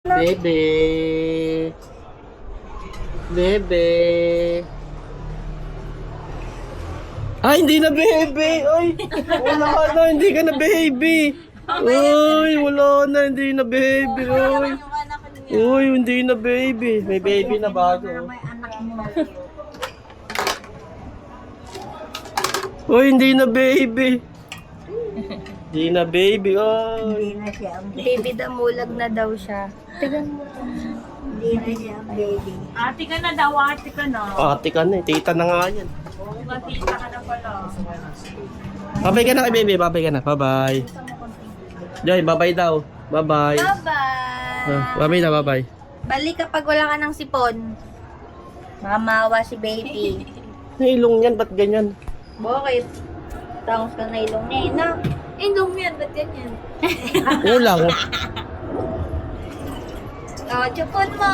Bebe. Bebe. Ay, hindi na baby. Ay, wala ka na. Hindi ka na baby. Ay, wala na. Hindi na baby. Ay. Uy, hindi na baby. May baby na bago. Uy, hindi na baby. Hindi na baby. Ay. Hindi na siya ang baby. Baby damulag na daw siya. Tigan mo. Hindi na siya ang baby. Ate ka na daw, ate ka na. Ate ka na. Tita na nga yan. Oo, tita ka na pala. Babay ka na kay baby. Babay ka na. Bye-bye. Joy, bye-bye daw. Bye-bye. Bye-bye! Bye-bye na, bye-bye. Balik kapag wala ka ng sipon. Mamawa si baby. Nailong yan. Ba't ganyan? Bakit? Tangos ka na ilong niya, na. Ilong yan, ba't ganyan? Kulang. Oh, chupon mo!